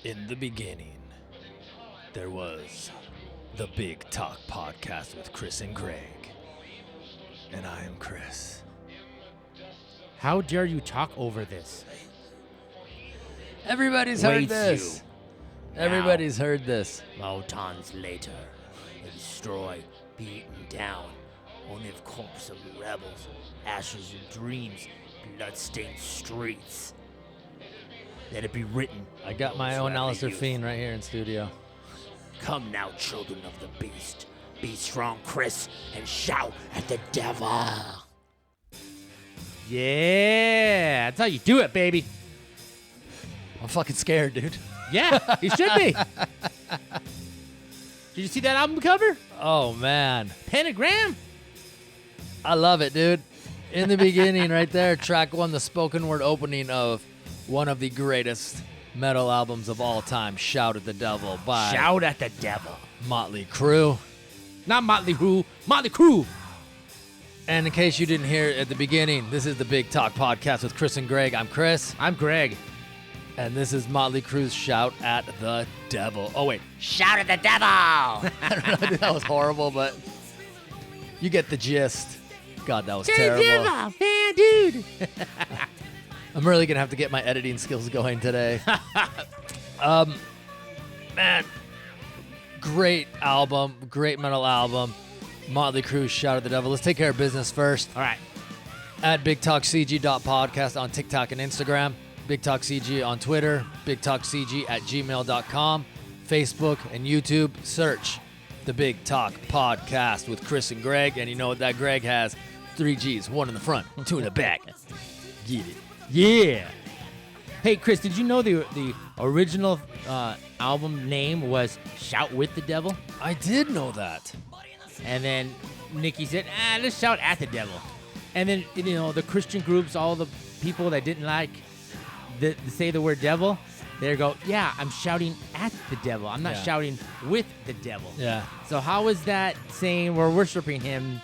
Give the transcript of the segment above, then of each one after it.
In the beginning, there was the Big Talk Podcast with Chris and Gregg. And I am Chris. How dare you talk over this? Everybody's heard Waits this. you. Everybody's heard this. Mountains later, destroyed, beaten down, only the corpse of rebels, ashes and dreams, blood-stained streets. Let it be written. I got my own Alistair Fiend right here in studio. Come now, children of the beast. Be strong, Chris, and shout at the devil. Yeah, that's how you do it, baby. I'm fucking scared, dude. Yeah, you should be. Did you see that album cover? Oh, man. Pentagram? I love it, dude. In the beginning, right there, track one, the spoken word opening of one of the greatest metal albums of all time, Shout at the Devil by Shout at the devil. Motley Crue. Not Motley Crue, Motley Crue. And in case you didn't hear it at the beginning, this is the Big Talk Podcast with Chris and Gregg. I'm Chris. I'm Gregg. And this is Motley Crue's Shout at the Devil. Oh, wait. Shout at the devil. I don't know. I think that was horrible, but you get the gist. God, that was terrible. Man, dude. I'm really going to have to get my editing skills going today. Man, great album, great metal album. Motley Crue, Shout at the Devil. Let's take care of business first. All right. At BigTalkCG.podcast on TikTok and Instagram. BigTalkCG on Twitter. BigTalkCG@gmail.com. Facebook and YouTube. Search the Big Talk Podcast with Chris and Gregg. And you know what that Gregg has? 3 G's. 1 in the front, 2 in the back. Get it. Yeah. Hey, Chris, did you know the original album name was Shout with the Devil? I did know that. And then Nikki said, let's shout at the devil. And then, you know, the Christian groups, all the people that didn't like say the word devil, they go, yeah, I'm shouting at the devil. I'm not shouting with the devil. Yeah. So how is that saying we're worshiping him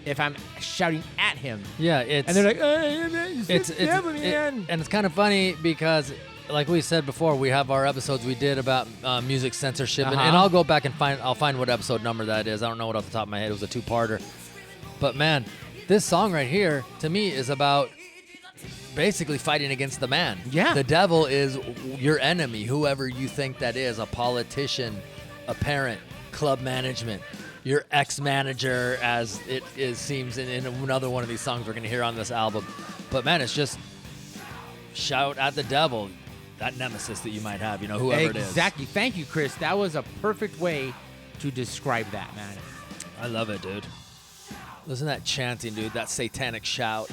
if I'm shouting at him? Yeah, it's... And they're like, it's the devil, man. And it's kind of funny because, like we said before, we have our episodes we did about music censorship. And I'll go back and find what episode number that is. I don't know it off the top of my head. It was a 2-parter. But, man, this song right here, to me, is about basically fighting against the man. Yeah. The devil is your enemy, whoever you think that is, a politician, a parent, club management, your ex-manager, as it seems in another one of these songs we're going to hear on this album. But, man, it's just shout at the devil, that nemesis that you might have, you know, whoever it is. Exactly. Thank you, Chris. That was a perfect way to describe that, man. I love it, dude. Listen to that chanting, dude, that satanic shout.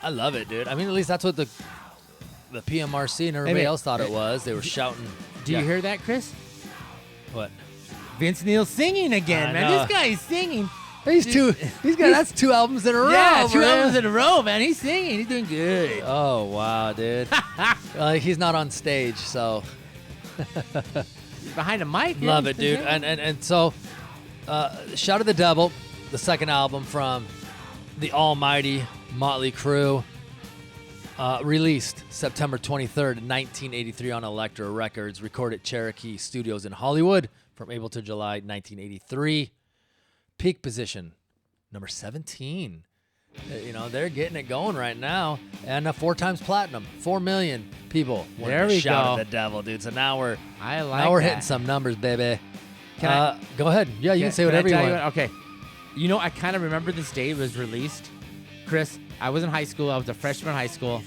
I love it, dude. I mean, at least that's what the PMRC and everybody else thought it was. They were shouting. Do you hear that, Chris? What? Vince Neil singing again, I man. know. This guy is singing. That's 2 albums in a row. Yeah, 2 man. albums in a row, man. He's singing. He's doing good. Oh, wow, dude. He's not on stage, so. He's behind a mic. Love it, dude. And so, Shout at the Devil, the second album from the almighty Motley Crue, released September 23rd, 1983 on Elektra Records, recorded Cherokee Studios in Hollywood from April to July 1983. Peak position, number 17. You know, they're getting it going right now. And 4 times platinum, 4 million people. There we Shout go. at the Devil, dude. So now we're that. hitting some numbers, baby. Can I go ahead. Yeah, you can say whatever you want. Okay. You know, I kind of remember this day it was released. Chris, I was in high school. I was a freshman in high school.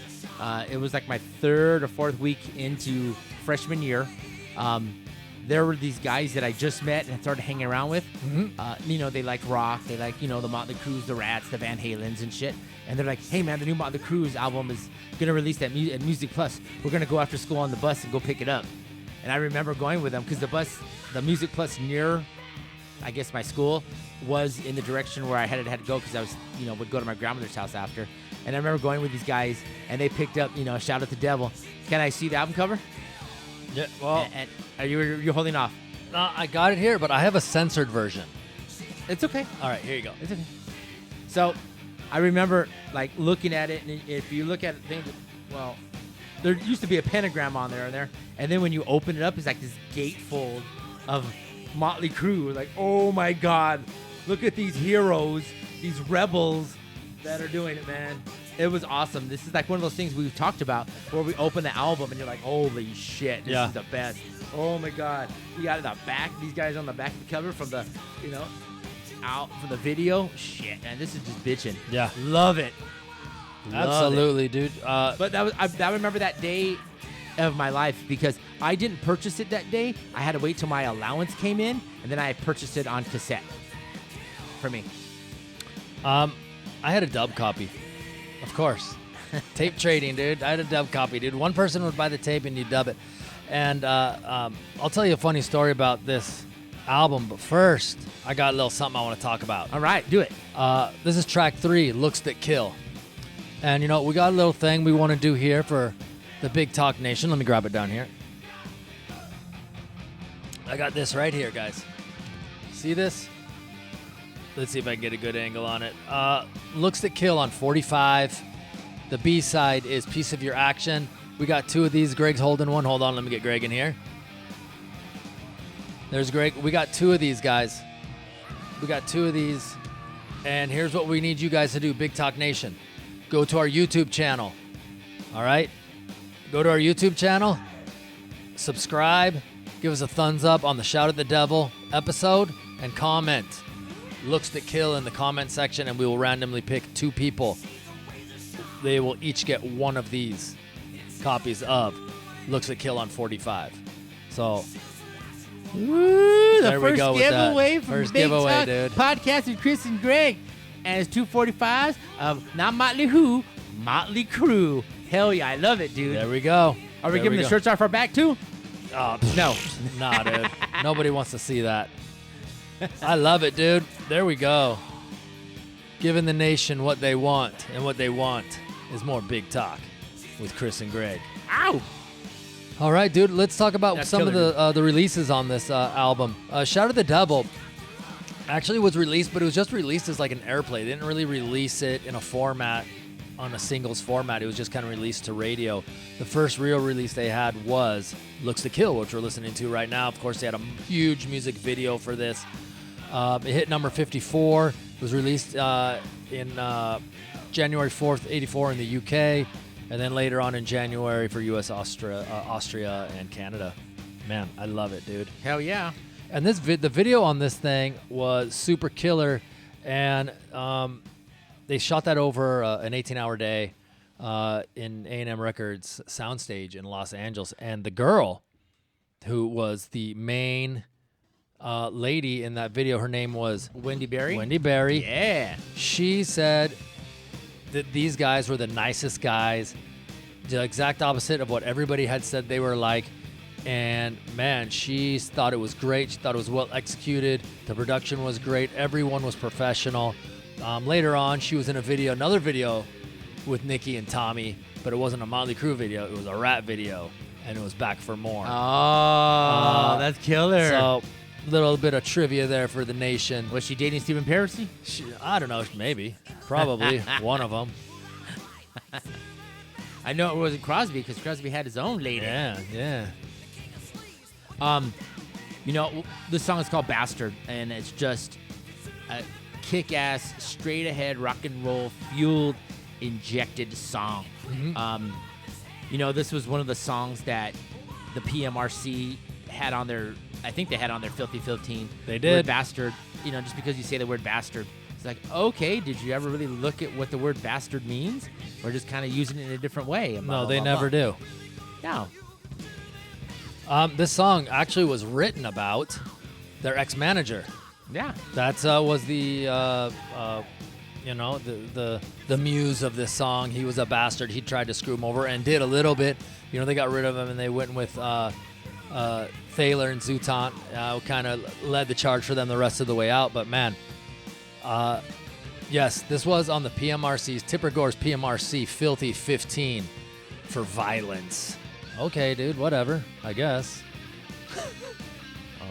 It was like my 3rd or 4th week into freshman year. There were these guys that I just met and started hanging around with. Mm-hmm. You know, they like rock. They like, you know, the Motley Crues, the Rats, the Van Halens and shit. And they're like, hey, man, the new Motley Crue's album is going to release at Music Plus. We're going to go after school on the bus and go pick it up. And I remember going with them because the Music Plus near, I guess, my school was in the direction where I had to go because I was, you know, would go to my grandmother's house after. And I remember going with these guys and they picked up, you know, Shout at the Devil. Can I see the album cover? Yeah, well, And are you're holding off? I got it here, but I have a censored version. It's okay. All right, here you go. It's okay. So I remember like looking at it, and if you look at it, well, there used to be a pentagram on there, and then when you open it up, it's like this gatefold of Motley Crue. Like, oh my God, look at these heroes, these rebels that are doing it, man. It was awesome. This is like one of those things we've talked about where we open the album and you're like, holy shit, this is the best. Oh my God. You got the back, these guys on the back of the cover from the, out from the video. Shit, man, this is just bitching. Yeah. Love it. Absolutely, dude. But I remember that day of my life because I didn't purchase it that day. I had to wait till my allowance came in, and then I purchased it on cassette for me. I had a dub copy, of course. Tape trading, dude. I had a dub copy, dude. One person would buy the tape and you dub it. And I'll tell you a funny story about this album, but first, I got a little something I want to talk about. All right, do it. This is track 3, Looks That Kill. And, we got a little thing we want to do here for the Big Talk Nation. Let me grab it down here. I got this right here, guys. See this? Let's see if I can get a good angle on it. Looks That Kill on 45. The B-side is Piece of Your Action. We got 2 of these. Greg's holding one. Hold on, let me get Gregg in here. There's Gregg. We got 2 of these, guys. We got 2 of these. And here's what we need you guys to do, Big Talk Nation. Go to our YouTube channel. All right? Go to our YouTube channel. Subscribe. Give us a thumbs up on the Shout at the Devil episode. And comment. Looks That Kill in the comment section. And we will randomly pick 2 people. They will each get 1 of these copies of Looks That Kill on 45. So... Woo, the there we first go with giveaway that. from First Big giveaway, Talk dude. Podcast with Chris and Gregg. And it's 245s of not Motley Who, Motley Crue. Hell yeah, I love it, dude. There we go. Are we giving the shirts off our back too? No. Nah, dude. Nobody wants to see that. I love it, dude. There we go. Giving the nation what they want, and what they want is more Big Talk with Chris and Gregg. Ow! All right, dude. Let's talk about That's some of the releases on this album. Shout at the Devil actually was released, but it was just released as like an airplay. They didn't really release it in a format, on a singles format. It was just kind of released to radio. The first real release they had was Looks to Kill, which we're listening to right now. Of course, they had a huge music video for this. It hit number 54. It was released in January 4th, 84 in the UK. And then later on in January for U.S., Austria, and Canada. Man, I love it, dude. Hell yeah. And the video on this thing was super killer. And they shot that over an 18-hour day in A&M Records soundstage in Los Angeles. And the girl who was the main lady in that video, her name was... Wendy Berry? Wendy Berry. Yeah. She said... that these guys were the nicest guys, the exact opposite of what everybody had said they were like. And man, she thought it was great. She thought it was well executed. The production was great. Everyone was professional. Later on, she was in another video with Nikki and Tommy, but it wasn't a Motley Crue video. It was a Rat video, and it was Back for More. Oh, that's killer. So, little bit of trivia there for the nation. Was she dating Stephen Pearcy? I don't know, maybe. Probably one of them. I know it wasn't Crosby because Crosby had his own lady. Yeah. This song is called Bastard, and it's just a kick-ass, straight-ahead rock and roll fueled, injected song. Mm-hmm. This was one of the songs that the PMRC had on their... I think they had on their Filthy 15. They did. Word bastard. Just because you say the word bastard. It's like, okay, did you ever really look at what the word bastard means? Or just kind of using it in a different way? No, they never do. No. This song actually was written about their ex-manager. Yeah. That was the muse of this song. He was a bastard. He tried to screw him over and did a little bit. They got rid of him and they went with... Thaler and Zootant kind of led the charge for them the rest of the way out. But, man, yes, this was on the PMRC's, Tipper Gore's PMRC Filthy 15 for violence. Okay, dude, whatever, I guess.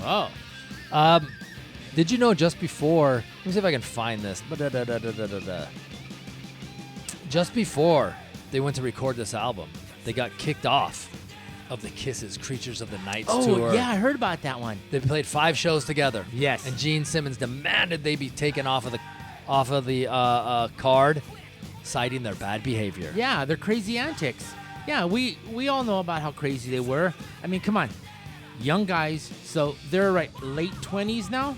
Oh. Did you know just before, let me see if I can find this. Just before they went to record this album, they got kicked off of the Kiss's Creatures of the Night Oh, tour. yeah, I heard about that one. They played 5 shows together. Yes. And Gene Simmons demanded they be taken off of the card, citing their bad behavior. Yeah, their crazy antics. Yeah, we all know about how crazy they were. I mean, come on. Young guys, so they're late 20s now,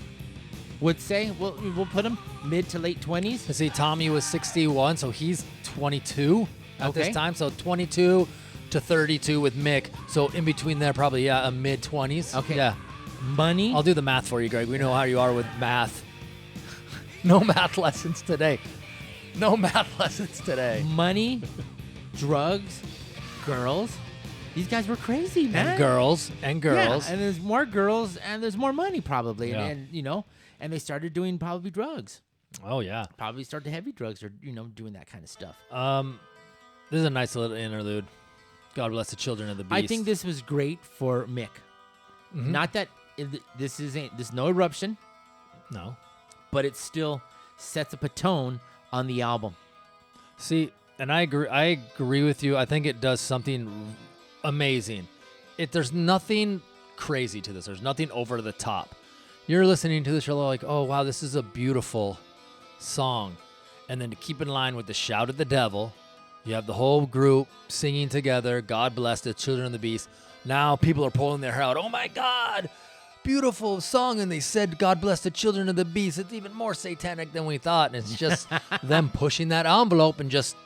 would say. We'll put them mid to late 20s. See, Tommy was 61, so he's 22 at this time. So 22 to 32 with Mick. So in between there, probably, a mid-20s. Okay. Yeah. Money. I'll do the math for you, Greg. We know how you are with math. No math lessons today. No math lessons today. Money, drugs, girls. These guys were crazy, man. And girls. Yeah, and there's more girls and there's more money probably. Yeah. And they started doing probably drugs. Oh, yeah. Probably started heavy drugs or, doing that kind of stuff. This is a nice little interlude. God bless the children of the beast. I think this was great for Mick. Mm-hmm. Not that this is no eruption, No. but it still sets up a tone on the album. See, and I agree with you. I think it does something amazing. There's nothing crazy to this. There's nothing over the top. You're listening to this, you're like, oh, wow, this is a beautiful song. And then to keep in line with the Shout at the Devil, you have the whole group singing together, God bless the children of the beast. Now people are pulling their hair out. Oh, my God, beautiful song. And they said, God bless the children of the beast. It's even more satanic than we thought. And it's just them pushing that envelope and just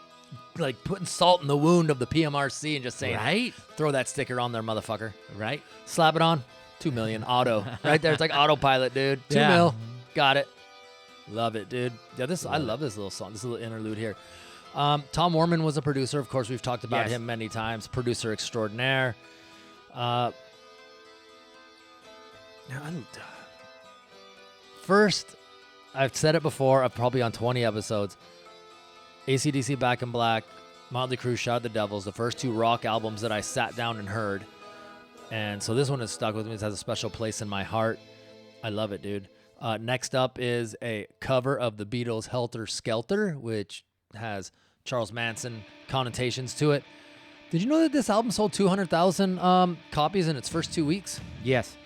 putting salt in the wound of the PMRC and just saying, Right? Throw that sticker on there, motherfucker. Right? Slap it on. 2 million. Auto. Right there. It's like autopilot, dude. 2 Yeah. mil. Got it. Love it, dude. Yeah, I love this little song, this little interlude here. Tom Worman was a producer. Of course, we've talked about Yes. him many times. Producer extraordinaire. First, I've said it before, probably on 20 episodes. AC/DC Back in Black, Motley Crue, Shout at the Devils, the first 2 rock albums that I sat down and heard. And so this one has stuck with me. It has a special place in my heart. I love it, dude. Next up is a cover of the Beatles' Helter Skelter, which has Charles Manson connotations to it. Did you know that this album sold 200,000 copies in its first 2 weeks? Yes.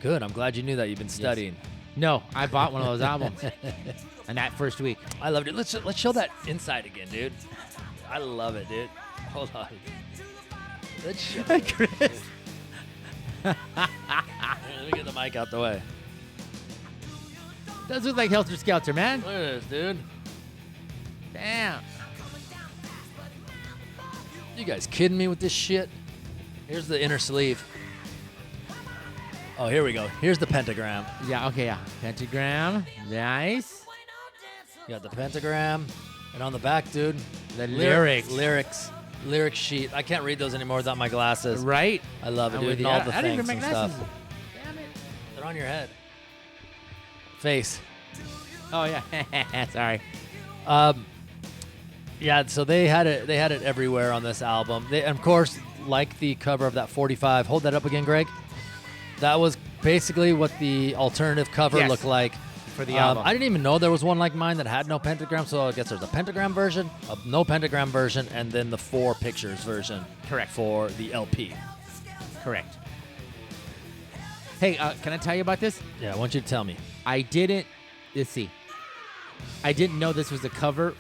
Good. I'm glad you knew that. You've been studying. No, I bought one of those albums in that first week. I loved it. Let's show that inside again, dude. I love it, dude. Hold on. Let's show it. Chris. Let me get the mic out the way. Does look like Helter Skelter, man. Look at this, dude. Damn. You guys kidding me with this shit? Here's the inner sleeve. Oh, here we go. Here's the pentagram. Yeah, okay, yeah. Pentagram. Nice. You got the pentagram. And on the back, dude, The lyrics. Lyric sheet. I can't read those anymore without my glasses. Right? I love it, I'm dude. with And you. all the I didn't things even and make glasses. stuff. Damn it. They're on your head. Face. Oh, yeah. Sorry. Yeah, so they had it everywhere on this album. They, and of course, like the cover of that 45. Hold that up again, Greg. That was basically what the alternative cover Yes. looked like For the album. I didn't even know there was one like mine that had no pentagram, so I guess there's a pentagram version, a no pentagram version, and then the 4 pictures version. Correct. For the LP. Correct. Hey, can I tell you about this? Yeah, I want you to tell me. Let's see. I didn't know this was a cover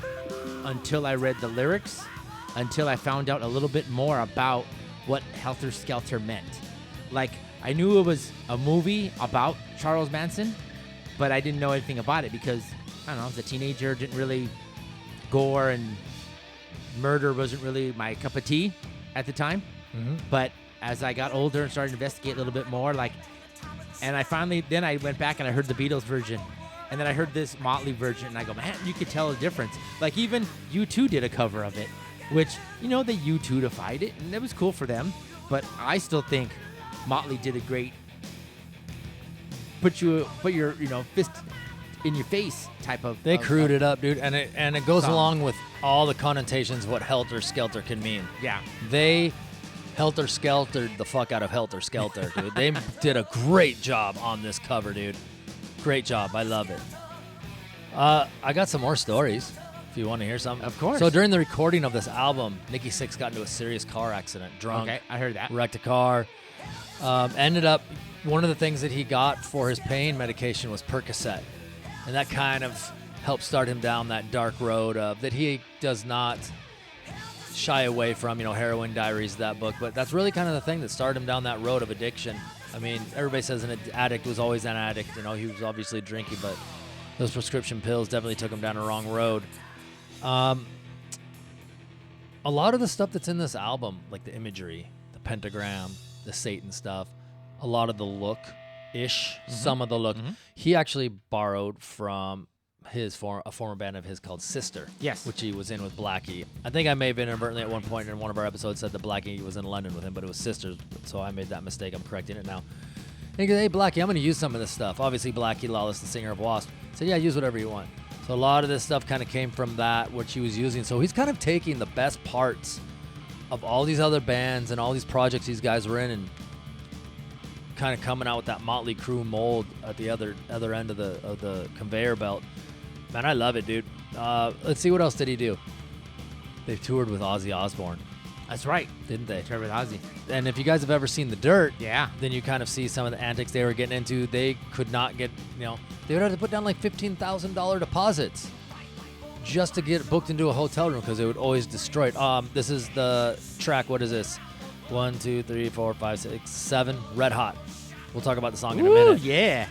until I read the lyrics, until I found out a little bit more about what Helter Skelter meant. Like, I knew it was a movie about Charles Manson, but I didn't know anything about it because, I don't know, I was a teenager, didn't really, gore and murder wasn't really my cup of tea at the time. Mm-hmm. But as I got older and started to investigate a little bit more, and then I went back and I heard the Beatles version. And then I heard this Motley version, and I go, man, you could tell a difference. Like, even U2 did a cover of it, which, they U2-ified it, and it was cool for them. But I still think Motley did a great put your fist in your face type of. They crewed it up, dude, and it goes song. along with all the connotations of what Helter Skelter can mean. Yeah. They Helter Skeltered the fuck out of Helter Skelter, dude. They did a great job on this cover, dude. Great job. I love it. I got some more stories. if you want to hear something. Of course. So during the recording of this album, Nikki Sixx got into a serious car accident, drunk. Okay, I heard that. Wrecked a car. Ended up, one of the things that he got for his pain medication was Percocet. And that kind of helped start him down that dark road that he does not shy away from, Heroin Diaries, that book. But that's really kind of the thing that started him down that road of addiction. I mean, everybody says an addict was always an addict. He was obviously drinking, but those prescription pills definitely took him down a wrong road. A lot of the stuff that's in this album, like the imagery, the pentagram, the Satan stuff, a lot of the look-ish, some of the look, he actually borrowed from a former band of his called Sister. Yes. Which he was in with Blackie. I think I may have inadvertently at one point in one of our episodes said that Blackie was in London with him, but it was Sister, so I made that mistake. I'm correcting it now. And he goes, hey, Blackie, I'm going to use some of this stuff. Obviously, Blackie Lawless, the singer of Wasp, said, yeah, use whatever you want. So a lot of this stuff kind of came from that, which he was using. So he's kind of taking the best parts of all these other bands and all these projects these guys were in and kind of coming out with that Motley Crue mold at the other end of the conveyor belt. Man, I love it, dude. Let's see, what else did he do? They've toured with Ozzy Osbourne. That's right. Didn't they? Toured with Ozzy. And if you guys have ever seen The Dirt, Yeah. then you kind of see some of the antics they were getting into. They could not get, they would have to put down like $15,000 deposits just to get booked into a hotel room because they would always destroy it. This is the track. What is this? 1, 2, 3, 4, 5, 6, 7. Red Hot. We'll talk about the song in a minute. Yeah.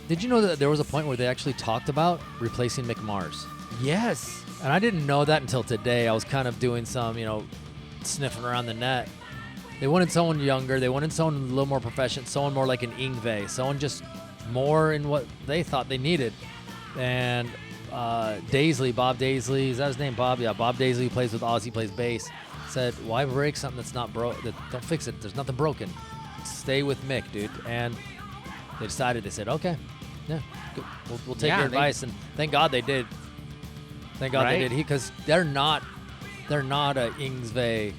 Did you know that there was a point where they actually talked about replacing Mick Mars? Yes. And I didn't know that until today. I was kind of doing some, sniffing around the net. They wanted someone younger. They wanted someone a little more professional, someone more like an Yngwie, someone just more in what they thought they needed. And Daisley, Bob Daisley, is that his name, Bob? Yeah, Bob Daisley, who plays with Ozzy, plays bass, said, why break something that's not broke? Don't fix it. There's nothing broken. Stay with Mick, dude. And they decided, they said, okay, yeah, good. We'll take your advice. And thank God they did. Thank God they did. Because they're not a Yngwie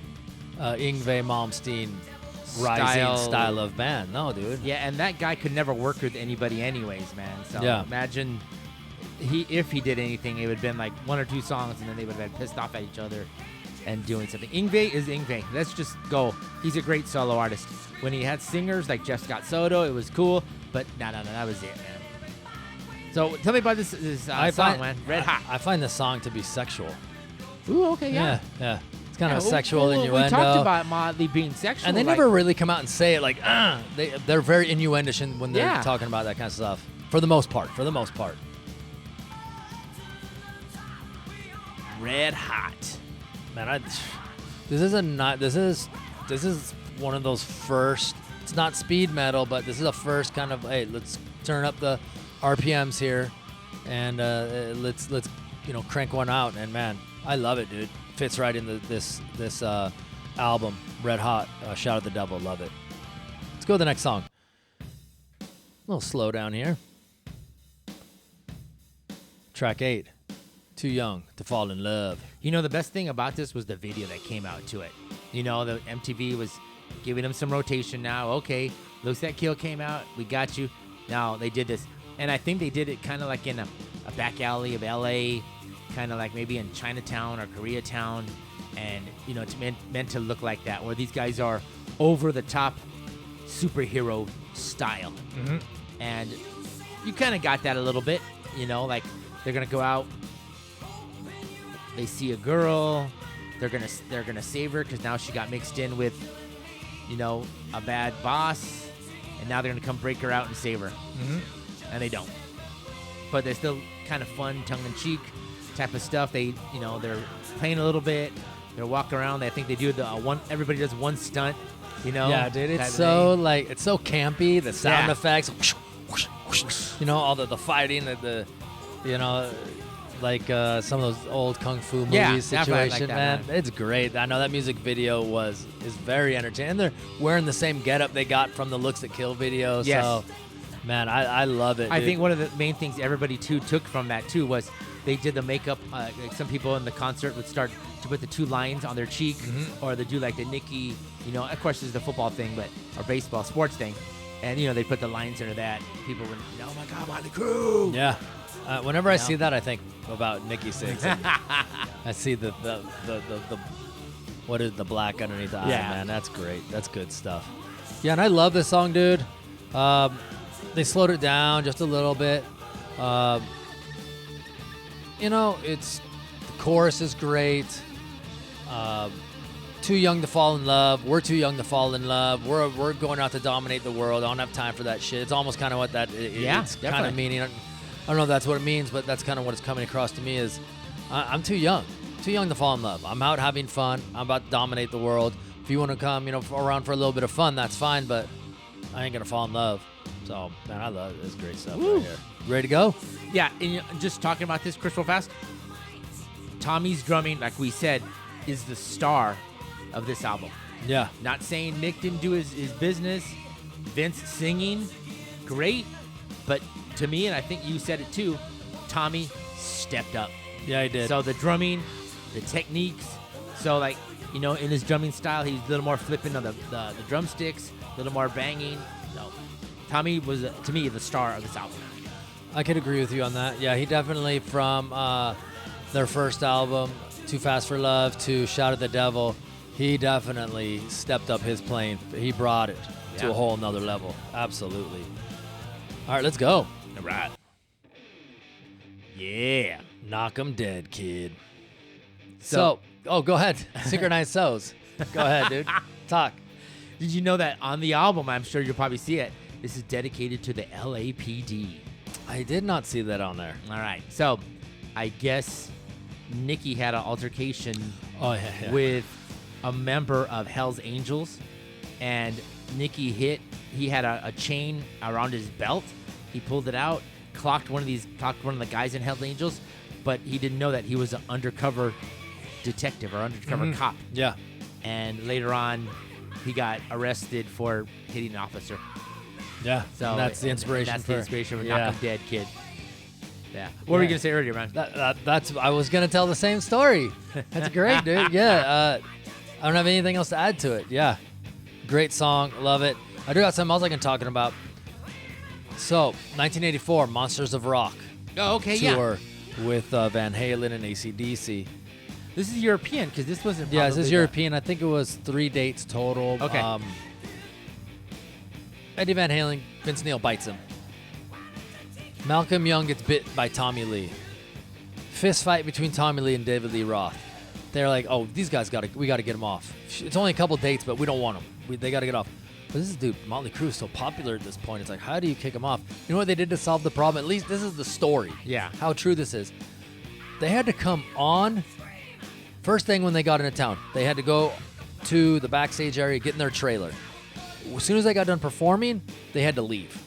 Malmsteen rising style of band. No, dude. Yeah, and that guy could never work with anybody anyways, man. So imagine if he did anything, it would have been like 1 or 2 songs, and then they would have been pissed off at each other and doing something. Yngwie is Yngwie. Let's just go. He's a great solo artist. When he had singers like Jeff Scott Soto, it was cool, but no, that was it, man. So tell me about this song, man. Red Hot. I find this song to be sexual. Ooh, okay, yeah. It's kind of a sexual innuendo. We talked about Motley being sexual. And they never really come out and say it like, they're very innuendish when they're talking about that kind of stuff. For the most part. Red Hot. Man, this is one of those first, it's not speed metal, but this is a first kind of, hey, let's turn up the RPMs here and let's crank one out. And man, I love it, dude. Fits right in this album, Red Hot. Shout at the Devil, love it. Let's go to the next song. A little slow down here. Track 8, Too Young to Fall in Love. The best thing about this was the video that came out to it. The MTV was giving them some rotation now. Okay, Looks That Kill came out. We got you. Now they did this. And I think they did it kind of like in a back alley of L.A., kind of like maybe in Chinatown or Koreatown. And, it's meant to look like that, where these guys are over-the-top superhero style. Mm-hmm. And you kind of got that a little bit, like they're going to go out. They see a girl. They're gonna save her because now she got mixed in with, a bad boss. And now they're going to come break her out and save her. Mm-hmm. And they don't. But they're still kind of fun, tongue-in-cheek type of stuff. They're playing a little bit. They're walking around. I think they do everybody does one stunt, Yeah, dude, it's so campy. The sound effects, all the fighting, some of those old kung fu movies situation, like that, man. It's great. I know that music video is very entertaining. And they're wearing the same getup they got from the Looks That Kill video. Yes. So, man, I love it. I dude. think one of the main things everybody took from that too was they did the makeup. Like some people in the concert would start to put the 2 lines on their cheek, or they do like the Nicki. Of course, this is the football thing, or baseball sports thing, and they put the lines under that. People would, oh my God, Motley Crue. Yeah. Whenever I see that, I think about Nikki Sixx. I see the what is the black underneath the eye, man. That's great. That's good stuff. Yeah, and I love this song, dude. They slowed it down just a little bit. It's the chorus is great. Too young to fall in love. We're too young to fall in love. We're going out to dominate the world. I don't have time for that shit. It's almost kind of what that it's kind of meaning. I don't know if that's what it means, but that's kind of what it's coming across to me is I'm too young to fall in love. I'm out having fun. I'm about to dominate the world. If you want to come, around for a little bit of fun, that's fine, but I ain't gonna fall in love. So, man, I love it. It's great stuff right here. Ready to go? Yeah, and just talking about this, Chris, real fast. Tommy's drumming, like we said, is the star of this album. Yeah. Not saying Nick didn't do his business. Vince singing, great. But to me, and I think you said it too, Tommy stepped up. Yeah, he did. So the drumming, the techniques. So, in his drumming style, he's a little more flipping on the drumsticks, a little more banging. No, Tommy was, to me, the star of this album. I could agree with you on that. Yeah, he definitely, from their first album, Too Fast for Love, to Shout at the Devil, he definitely stepped up his playing. He brought it to a whole nother level. Absolutely. All right, let's go. All right. Yeah. Knock 'em dead, kid. So, go ahead. Synchronized So's. Go ahead, dude. Talk. Did you know that on the album, I'm sure you'll probably see it, this is dedicated to the LAPD. I did not see that on there. All right. So, I guess Nikki had an altercation with a member of Hell's Angels, and Nikki he had a chain around his belt. He pulled it out, clocked one of the guys in Hell's Angels, but he didn't know that he was an undercover detective or undercover cop. Yeah. And later on, he got arrested for hitting an officer. Yeah. So and that's the inspiration. That's the inspiration for Knock 'em Dead, kid. Yeah. What were you gonna say earlier, man? That's I was gonna tell the same story. That's great, dude. Yeah. I don't have anything else to add to it. Yeah. Great song. Love it. I do got something else I can talk about. So, 1984, Monsters of Rock. Oh, okay, tour with Van Halen and AC/DC. This is European because this wasn't. Yeah, this is European. I think it was 3 dates total. Okay. Eddie Van Halen, Vince Neil bites him. Malcolm Young gets bit by Tommy Lee. Fist fight between Tommy Lee and David Lee Roth. They're like, oh, these guys we got to get them off. It's only a couple dates, but we don't want them. They got to get off. But this is, dude, Motley Crue is so popular at this point. It's like, how do you kick them off? You know what they did to solve the problem? At least this is the story. Yeah. How true this is. They had to come on. First thing when they got into town, they had to go to the backstage area, get in their trailer. As soon as they got done performing, they had to leave.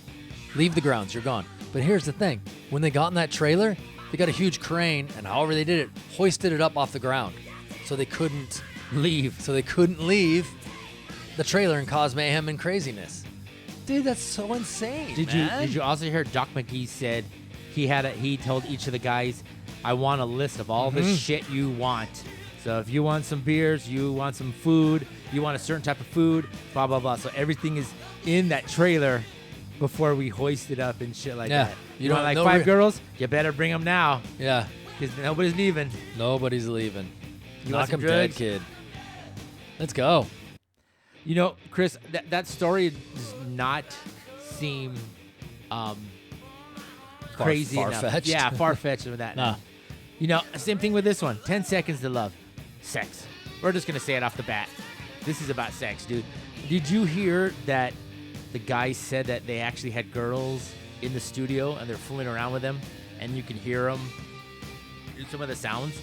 Leave the grounds. You're gone. But here's the thing. When they got in that trailer, they got a huge crane, and however they did it, hoisted it up off the ground. So they couldn't leave. The trailer and cause mayhem and craziness. Dude, that's so insane. Did you also hear Doc McGee said he told each of the guys, I want a list of all the shit you want. So if you want some beers, you want some food, you want a certain type of food, blah blah blah. So everything is in that trailer before we hoist it up and shit like that. You want like 5 girls? You better bring them now. Yeah. Because nobody's leaving. Nobody's leaving. Knock 'em dead, kid. Let's go. You know, Chris, that story does not seem crazy enough. Far-fetched. Yeah, far-fetched with that. No. You know, same thing with this one. 10 Seconds to Love. Sex. We're just going to say it off the bat. This is about sex, dude. Did you hear that the guy said that they actually had girls in the studio and they're fooling around with them and you can hear them do some of the sounds?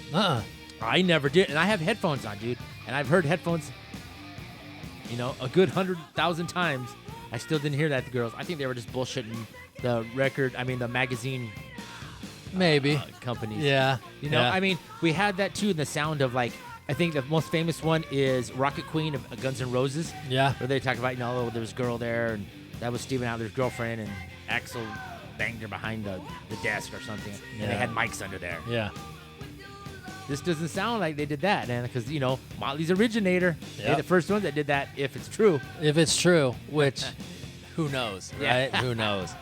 I never did. And I have headphones on, dude. And I've heard headphones, you know, a good 100,000 times. I still didn't hear that, the girls. I think they were just bullshitting the magazine maybe companies. Yeah. You know, I mean, we had that too in the sound of like, I think the most famous one is Rocket Queen of Guns N' Roses. Yeah. Where they talk about, you know, there was a girl there and that was Steven Adler's girlfriend and Axl banged her behind the desk or something. And they had mics under there. Yeah. This doesn't sound like they did that, man, because, you know, Motley's originator. Yep. They're the first ones that did that, if it's true. If it's true, which, who knows, right? Who knows?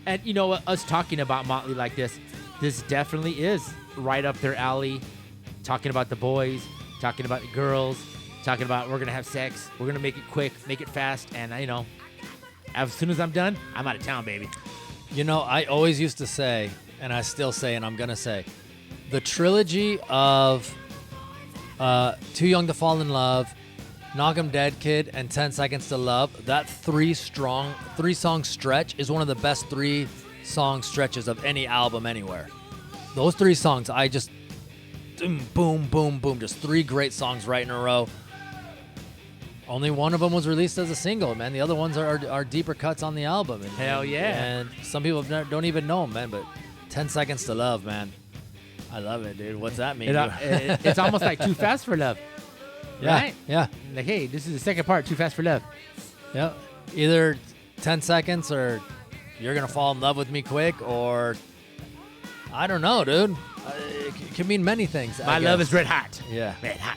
And, you know, us talking about Motley like this, this definitely is right up their alley. Talking about the boys, talking about the girls, talking about we're gonna have sex, we're gonna make it quick, make it fast, and as soon as I'm done, I'm out of town, baby. I always used to say, and I still say, and I'm gonna say, the trilogy of Too Young to Fall in Love, Knock 'Em Dead Kid, and 10 Seconds to Love, that three-song stretch is one of the best 3-song stretches of any album anywhere. Those 3 songs, I just boom, boom, boom, just 3 great songs right in a row. Only one of them was released as a single, man. The other ones are deeper cuts on the album. And, Hell yeah. And some people don't even know them, man. But 10 Seconds to Love, man. I love it, dude. What's that mean? It's almost like Too Fast for Love. Yeah, Right? yeah. Like, hey, this is the second part, Too Fast for Love. Yeah. Either 10 seconds or you're going to fall in love with me quick, or I don't know, dude. It can mean many things. My love is red hot. Yeah. Red hot.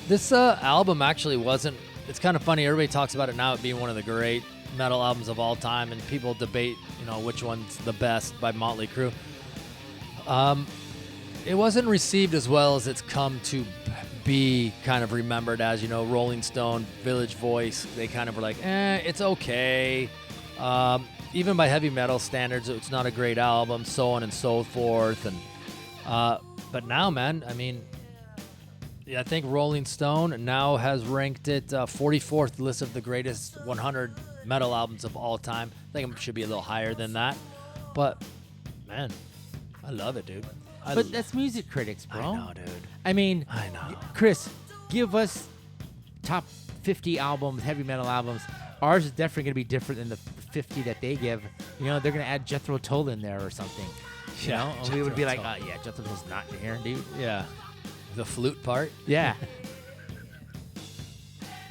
This album actually wasn't. It's kind of funny. Everybody talks about it now, it being one of the great metal albums of all time, and people debate, which one's the best by Motley Crue. It wasn't received as well as it's come to be kind of remembered as. Rolling Stone, Village Voice. They kind of were like, it's okay. Even by heavy metal standards, it's not a great album, so on and so forth. And but now, man, I mean. I think Rolling Stone now has ranked it 44th list of the greatest 100 metal albums of all time. I think it should be a little higher than that. But, man, I love it, dude. But that's music critics, bro. I know, dude. I mean, I know. Chris, give us top 50 albums, heavy metal albums. Ours is definitely going to be different than the 50 that they give. They're going to add Jethro Tull in there or something. And we would be like, yeah, Jethro Tull's not in here, dude. Yeah. The flute part? Yeah.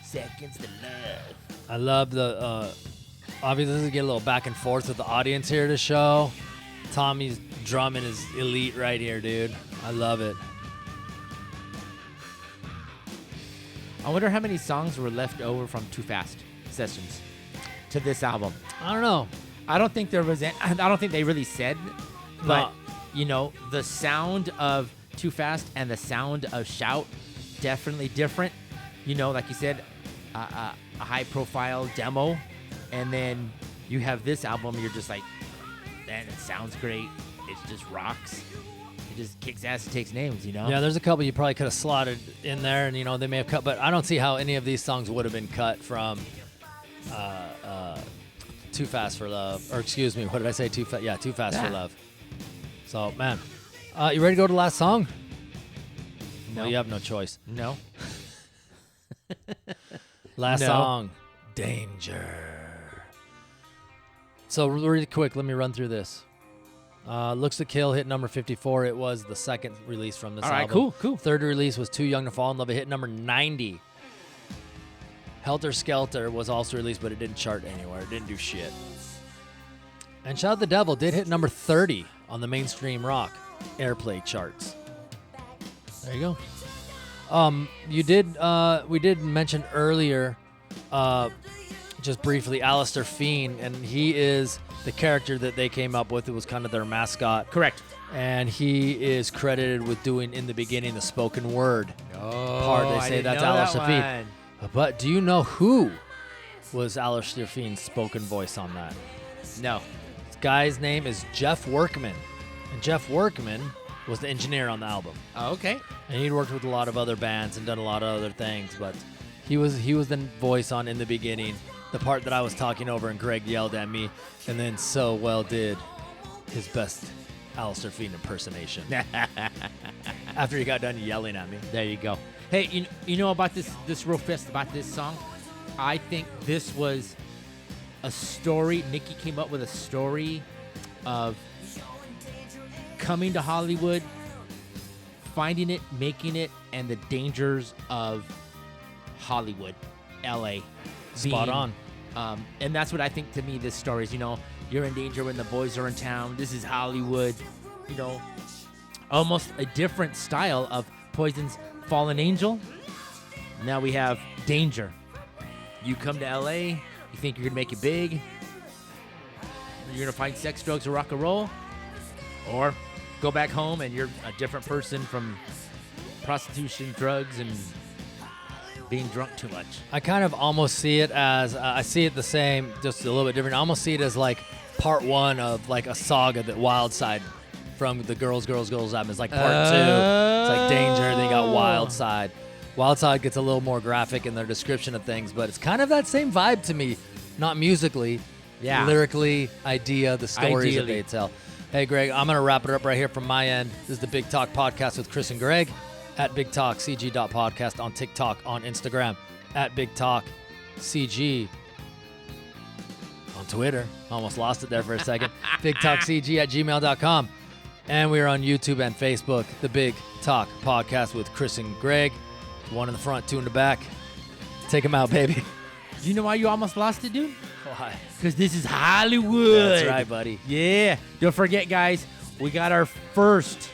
Seconds to Love. I love the, obviously we get a little back and forth with the audience here to show. Tommy's drumming is elite right here, dude. I love it. I wonder how many songs were left over from Too Fast sessions to this album. I don't know. I don't think there was. I don't think they really said, but the sound of Too Fast and the sound of Shout definitely different. Like you said, a high-profile demo, and then you have this album. You're just like, man, it sounds great. It just rocks. It just kicks ass and takes names. Yeah, there's a couple you probably could have slotted in there, and they may have cut, but I don't see how any of these songs would have been cut from Too Fast for Love, or excuse me, what did I say? Too Fast for Love. So, man, you ready to go to the last song? No. Well, you have no choice. No. Last No. song, Danger. So really quick, let me run through this. Looks to Kill hit number 54. It was the second release from this All album. right, cool. Third release was Too Young to Fall in Love. It hit number 90. Helter Skelter was also released, but it didn't chart anywhere. It didn't do shit. And Shout at the Devil did hit number 30 on the mainstream rock airplay charts. There you go. We did mention earlier, just briefly, Alistair Fiend, and he is the character that they came up with. It was kind of their mascot. Correct. And he is credited with doing, in the beginning, the spoken word part. They say that's Alistair Fiend. But do you know who was Alistair Fiend's spoken voice on that? No. This guy's name is Jeff Workman. And Jeff Workman was the engineer on the album. Oh, okay. And he'd worked with a lot of other bands and done a lot of other things, but he was the voice on In the Beginning, the part that I was talking over and Gregg yelled at me, and then so well did his best Alistair Fiend impersonation. After he got done yelling at me. There you go. Hey, you know about this real fast about this song? I think this was a story. Nikki came up with a story of coming to Hollywood, finding it, making it, and the dangers of Hollywood, LA. Spot on. And that's what I think to me this story is, you're in danger when the boys are in town. This is Hollywood, almost a different style of Poison's Fallen Angel. Now we have Danger. You come to LA, you think you're going to make it big, you're going to find sex, drugs, or rock and roll. Or go back home and you're a different person from prostitution, drugs, and being drunk too much. I kind of almost see it as I see it the same, just a little bit different. I almost see it as like part one of like a saga that Wildside from the Girls album is like part two. It's like Danger, then you got Wildside. Wildside gets a little more graphic in their description of things, but it's kind of that same vibe to me, not musically, lyrically, the stories that they tell. Hey, Greg, I'm going to wrap it up right here from my end. This is the Big Talk Podcast with Chris and Greg at BigTalkCG.podcast on TikTok, on Instagram, at BigTalkCG on Twitter. Almost lost it there for a second. BigTalkCG at gmail.com. And we are on YouTube and Facebook, the Big Talk Podcast with Chris and Greg. One in the front, two in the back. Take them out, baby. Do you know why you almost lost it, dude? Why? Because this is Hollywood. That's right, buddy. Yeah. Don't forget, guys, we got our first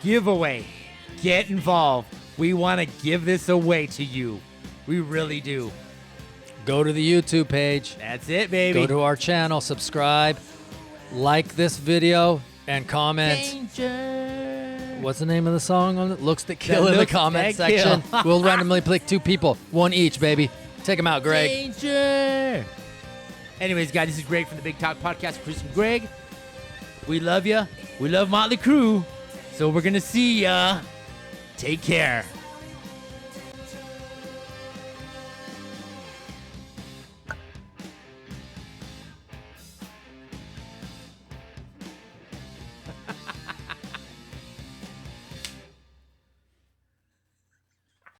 giveaway. Get involved. We want to give this away to you. We really do. Go to the YouTube page. That's it, baby. Go to our channel, subscribe, like this video, and comment. Danger. What's the name of the song on it? Looks That Kill in the Looks comment That Kill. section. We'll randomly pick 2 people, 1 each, baby. Take them out, Greg. Danger. Anyways, guys, this is Greg from the Big Talk Podcast. Chris and Greg, we love you. We love Motley Crue. So we're going to see ya. Take care.